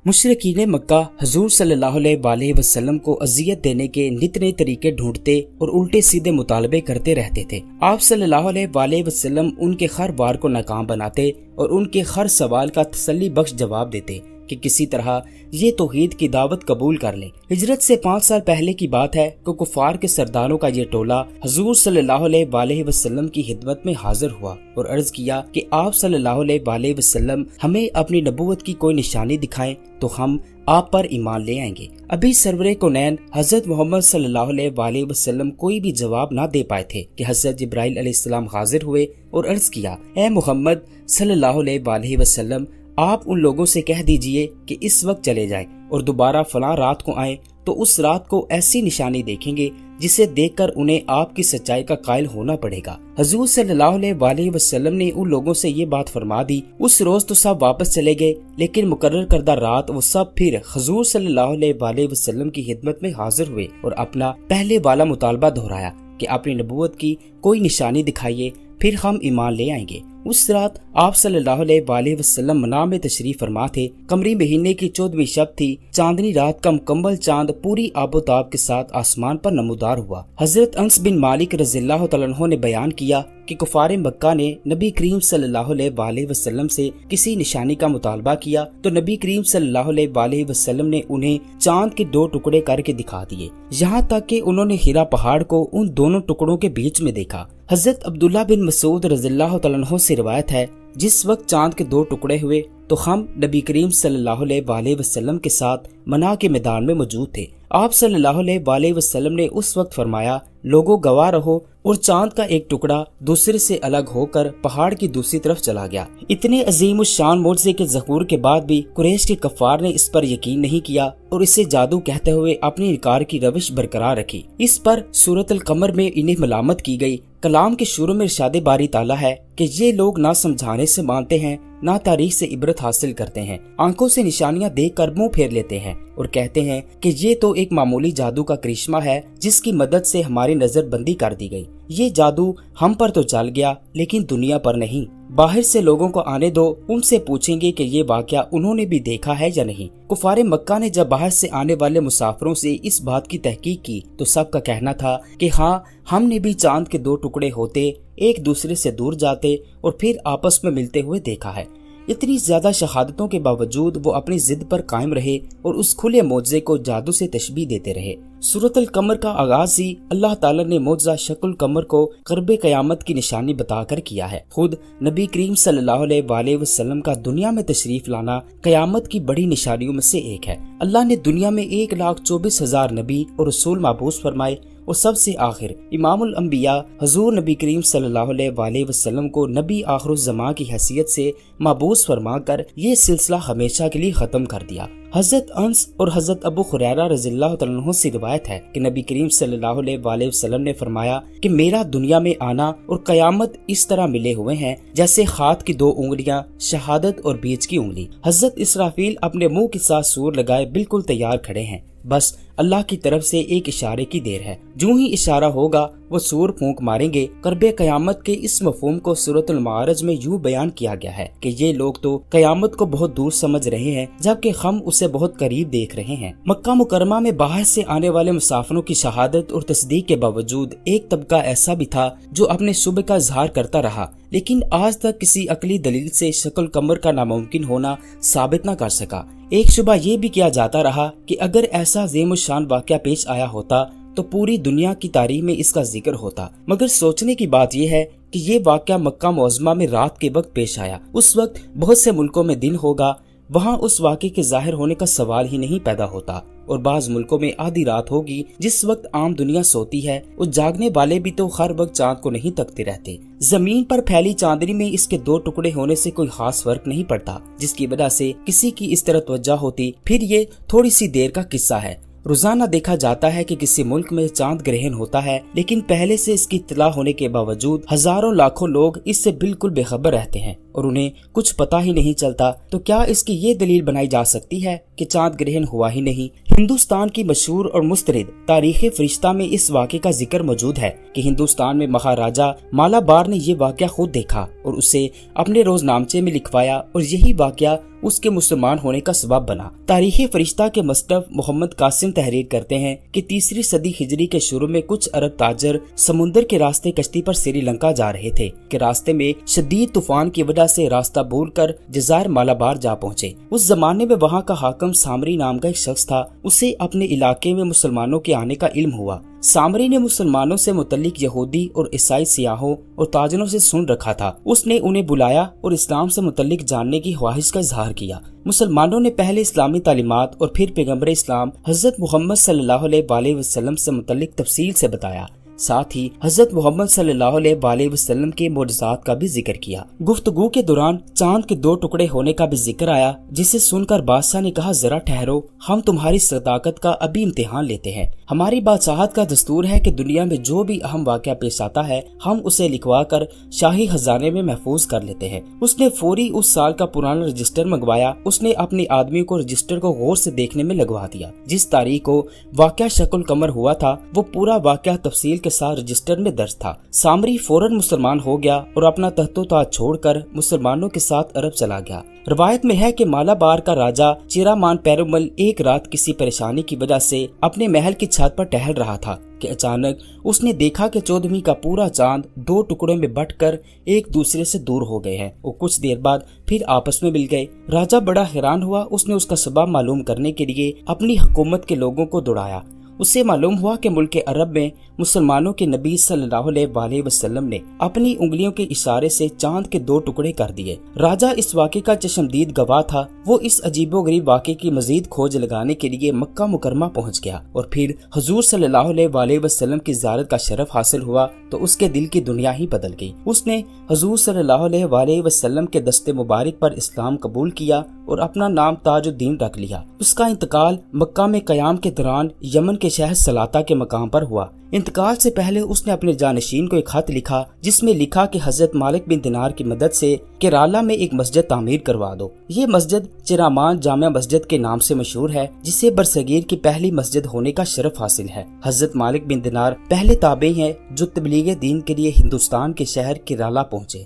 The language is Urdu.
مشرکین مکہ حضور صلی اللہ علیہ وسلم کو اذیت دینے کے نت نئے طریقے ڈھونڈتے اور الٹے سیدھے مطالبے کرتے رہتے تھے۔ آپ صلی اللہ علیہ وسلم ان کے ہر وار کو ناکام بناتے اور ان کے ہر سوال کا تسلی بخش جواب دیتے کہ کسی طرح یہ توحید کی دعوت قبول کر لیں۔ ہجرت سے 5 سال پہلے کی بات ہے کہ کفار کے سرداروں کا یہ ٹولہ حضور صلی اللہ علیہ وسلم کی خدمت میں حاضر ہوا اور عرض کیا کہ آپ صلی اللہ علیہ وسلم ہمیں اپنی نبوت کی کوئی نشانی دکھائیں تو ہم آپ پر ایمان لے آئیں گے۔ ابھی سرور کونین حضرت محمد صلی اللہ علیہ وسلم کوئی بھی جواب نہ دے پائے تھے کہ حضرت جبرائیل علیہ السلام حاضر ہوئے اور عرض کیا، اے محمد صلی اللہ علیہ وسلم، آپ ان لوگوں سے کہہ دیجئے کہ اس وقت چلے جائیں اور دوبارہ فلاں رات کو آئیں تو اس رات کو ایسی نشانی دیکھیں گے جسے دیکھ کر انہیں آپ کی سچائی کا قائل ہونا پڑے گا۔ حضور صلی اللہ علیہ وسلم نے ان لوگوں سے یہ بات فرما دی۔ اس روز تو سب واپس چلے گئے، لیکن مقرر کردہ رات وہ سب پھر حضور صلی اللہ علیہ وسلم کی خدمت میں حاضر ہوئے اور اپنا پہلے والا مطالبہ دہرایا کہ اپنی نبوت کی کوئی نشانی دکھائیے، پھر ہم ایمان لے آئیں گے۔ اس رات آپ صلی اللہ علیہ وسلم منام میں تشریف فرما تھے۔ قمری مہینے کی 14ویں شب تھی۔ چاندنی رات کا مکمل چاند پوری آب و تاب کے ساتھ آسمان پر نمودار ہوا۔ حضرت انس بن مالک رضی اللہ تعالیٰ عنہ نے بیان کیا کہ کفار مکہ نے نبی کریم صلی اللہ علیہ وسلم سے کسی نشانی کا مطالبہ کیا تو نبی کریم صلی اللہ علیہ وسلم نے انہیں چاند کے 2 ٹکڑے کر کے دکھا دیے، یہاں تک کہ انہوں نے ہیرا پہاڑ کو ان دونوں ٹکڑوں کے بیچ میں دیکھا۔ حضرت عبداللہ بن مسعود رضی اللہ تعالیٰ عنہ سے روایت ہے، جس وقت چاند کے 2 ٹکڑے ہوئے تو ہم نبی کریم صلی اللہ علیہ وسلم کے ساتھ منا کے میدان میں موجود تھے۔ آپ صلی اللہ علیہ وسلم نے اس وقت فرمایا، لوگوں گواہ رہو، اور چاند کا ایک ٹکڑا دوسرے سے الگ ہو کر پہاڑ کی دوسری طرف چلا گیا۔ اتنے عظیم الشان معجزے کے ظہور کے بعد بھی قریش کے کفار نے اس پر یقین نہیں کیا اور اسے جادو کہتے ہوئے اپنی انکار کی روش برقرار رکھی۔ اس پر سورۃ القمر میں انہیں ملامت کی گئی۔ کلام کے شروع میں ارشاد باری تعالیٰ ہے کہ یہ لوگ نہ سمجھانے سے مانتے ہیں، نہ تاریخ سے عبرت حاصل کرتے ہیں، آنکھوں سے نشانیاں دیکھ کر منہ پھیر لیتے ہیں اور کہتے ہیں کہ یہ تو ایک معمولی جادو کا کرشمہ ہے جس کی مدد سے ہماری نظر بندی کر دی گئی۔ یہ جادو ہم پر تو چل گیا لیکن دنیا پر نہیں۔ باہر سے لوگوں کو آنے دو، ان سے پوچھیں گے کہ یہ واقعہ انہوں نے بھی دیکھا ہے یا نہیں۔ کفار مکہ نے جب باہر سے آنے والے مسافروں سے اس بات کی تحقیق کی تو سب کا کہنا تھا کہ ہاں، ہم نے بھی چاند کے 2 ٹکڑے ہوتے ایک دوسرے سے دور جاتے اور پھر آپس میں ملتے ہوئے دیکھا ہے۔ اتنی زیادہ شہادتوں کے باوجود وہ اپنی ضد پر قائم رہے اور اس کھلے معجزے کو جادو سے تشبیہ دیتے رہے۔ سورۃ القمر کا آغاز ہی اللہ تعالیٰ نے معجزہ شکل القمر کو قرب قیامت کی نشانی بتا کر کیا ہے۔ خود نبی کریم صلی اللہ علیہ وسلم کا دنیا میں تشریف لانا قیامت کی بڑی نشانیوں میں سے ایک ہے۔ اللہ نے دنیا میں 1,24,000 نبی اور رسول مبعوث فرمائے اور سب سے آخر امام الانبیاء حضور نبی کریم صلی اللہ علیہ وسلم کو نبی آخر الزمان کی حیثیت سے مبعوث فرما کر یہ سلسلہ ہمیشہ کے لیے ختم کر دیا۔ حضرت انس اور حضرت ابو ہریرہ رضی اللہ تعالیٰ عنہ سے روایت ہے کہ نبی کریم صلی اللہ علیہ وسلم نے فرمایا کہ میرا دنیا میں آنا اور قیامت اس طرح ملے ہوئے ہیں جیسے ہاتھ کی 2 انگلیاں، شہادت اور بیچ کی انگلی۔ حضرت اسرافیل اپنے منہ کے ساتھ سور لگائے بالکل تیار کھڑے ہیں، بس اللہ کی طرف سے ایک اشارے کی دیر ہے۔ جو ہی اشارہ ہوگا وہ سور پھونک ماریں گے۔ قرب قیامت کے اس مفہوم کو سورۃ المعارج میں یوں بیان کیا گیا ہے کہ یہ لوگ تو قیامت کو بہت دور سمجھ رہے ہیں جبکہ ہم اسے بہت قریب دیکھ رہے ہیں۔ مکہ مکرمہ میں باہر سے آنے والے مسافروں کی شہادت اور تصدیق کے باوجود ایک طبقہ ایسا بھی تھا جو اپنے شبہ کا اظہار کرتا رہا، لیکن آج تک کسی عقلی دلیل سے شکل قمر کا ناممکن ہونا ثابت نہ کر سکا۔ ایک شبہ یہ بھی کیا جاتا رہا کہ اگر ایسا عظیم الشان واقعہ پیش آیا ہوتا تو پوری دنیا کی تاریخ میں اس کا ذکر ہوتا، مگر سوچنے کی بات یہ ہے کہ یہ واقعہ مکہ معظمہ میں رات کے وقت پیش آیا۔ اس وقت بہت سے ملکوں میں دن ہوگا، وہاں اس واقعے کے ظاہر ہونے کا سوال ہی نہیں پیدا ہوتا، اور بعض ملکوں میں آدھی رات ہوگی جس وقت عام دنیا سوتی ہے، اور جاگنے والے بھی تو ہر وقت چاند کو نہیں تکتے رہتے۔ زمین پر پھیلی چاندنی میں اس کے 2 ٹکڑے ہونے سے کوئی خاص فرق نہیں پڑتا، جس کی وجہ سے کسی کی اس طرح توجہ ہوتی۔ پھر یہ تھوڑی سی دیر کا قصہ ہے۔ روزانہ دیکھا جاتا ہے کہ کسی ملک میں چاند گرہن ہوتا ہے، لیکن پہلے سے اس کی اطلاع ہونے کے باوجود ہزاروں لاکھوں لوگ اس سے بالکل بے خبر رہتے ہیں اور انہیں کچھ پتہ ہی نہیں چلتا۔ تو کیا اس کی یہ دلیل بنائی جا سکتی ہے کہ چاند گرہن ہوا ہی نہیں؟ ہندوستان کی مشہور اور مسترد تاریخ فرشتہ میں اس واقعے کا ذکر موجود ہے کہ ہندوستان میں مہاراجا مالابار نے یہ واقعہ خود دیکھا اور اسے اپنے روزنامچے میں لکھوایا اور یہی واقعہ اس کے مسلمان ہونے کا سبب بنا۔ تاریخ فرشتہ کے مصنف محمد قاسم تحریر کرتے ہیں کہ 3 صدی ہجری کے شروع میں کچھ عرب تاجر سمندر کے راستے کشتی پر سری لنکا جا رہے تھے کہ راستے میں شدید طوفان کی وجہ سے راستہ بھول کر جزائر مالابار جا پہنچے۔ اس زمانے میں وہاں کا حاکم سامری نام کا ایک شخص تھا، اسے اپنے علاقے میں مسلمانوں کے آنے کا علم ہوا۔ سامری نے مسلمانوں سے متعلق یہودی اور عیسائی سیاحوں اور تاجروں سے سن رکھا تھا۔ اس نے انہیں بلایا اور اسلام سے متعلق جاننے کی خواہش کا اظہار کیا۔ مسلمانوں نے پہلے اسلامی تعلیمات اور پھر پیغمبر اسلام حضرت محمد صلی اللہ علیہ وسلم سے متعلق تفصیل سے بتایا، ساتھ ہی حضرت محمد صلی اللہ علیہ وسلم کے معجزات کا بھی ذکر کیا۔ گفتگو کے دوران چاند کے 2 ٹکڑے ہونے کا بھی ذکر آیا، جسے سن کر بادشاہ نے کہا، ذرا ٹھہرو، ہم تمہاری صداقت کا ابھی امتحان لیتے ہیں۔ ہماری بادشاہت کا دستور ہے کہ دنیا میں جو بھی اہم واقعہ پیش آتا ہے ہم اسے لکھوا کر شاہی خزانے میں محفوظ کر لیتے ہیں۔ اس نے فوری اس سال کا پرانا رجسٹر منگوایا۔ اس نے اپنے آدمی کو رجسٹر کو غور سے دیکھنے میں لگوا دیا۔ جس تاریخ کو واقعہ شکل قمر ہوا تھا وہ پورا واقعہ تفصیل کے ساتھ رجسٹر میں درج تھا۔ سامری فوراً مسلمان ہو گیا اور اپنا تخت و تاج چھوڑ کر مسلمانوں کے ساتھ عرب چلا گیا۔ روایت میں ہے کہ مالابار کا راجا چیرامان پیرومل ایک رات کسی پریشانی کی وجہ سے اپنے محل کی چھت پر ٹہل رہا تھا کہ اچانک اس نے دیکھا کہ 14ویں کا پورا چاند 2 ٹکڑوں میں بٹ کر ایک دوسرے سے دور ہو گئے ہیں اور کچھ دیر بعد پھر آپس میں مل گئے۔ راجا بڑا حیران ہوا۔ اس نے اس کا سبب معلوم کرنے کے لیے اپنی حکومت کے لوگوں کو دوڑایا۔ اسے معلوم ہوا کہ ملک عرب میں مسلمانوں کے نبی صلی اللہ علیہ وسلم نے اپنی انگلیوں کے اشارے سے چاند کے 2 ٹکڑے کر دیے۔ راجا اس واقعے کا چشمدید گواہ تھا۔ وہ اس عجیب و غریب واقعے کی مزید کھوج لگانے کے لیے مکہ مکرمہ پہنچ گیا اور پھر حضور صلی اللہ علیہ وسلم کی زیارت کا شرف حاصل ہوا تو اس کے دل کی دنیا ہی بدل گئی۔ اس نے حضور صلی اللہ علیہ وسلم کے دست مبارک پر اسلام قبول کیا اور اپنا نام تاج الدین رکھ لیا۔ اس کا انتقال مکہ میں قیام کے دوران یمن کے شہر سلاطہ کے مقام پر ہوا۔ انتقال سے پہلے اس نے اپنے جانشین کو ایک خط لکھا جس میں لکھا کہ حضرت مالک بن دینار کی مدد سے کیرالہ میں ایک مسجد تعمیر کروا دو۔ یہ مسجد چیرامان جامع مسجد کے نام سے مشہور ہے، جسے برصغیر کی پہلی مسجد ہونے کا شرف حاصل ہے۔ حضرت مالک بن دینار پہلے تابعی ہیں جو تبلیغ دین کے لیے ہندوستان کے شہر کیرالہ پہنچے۔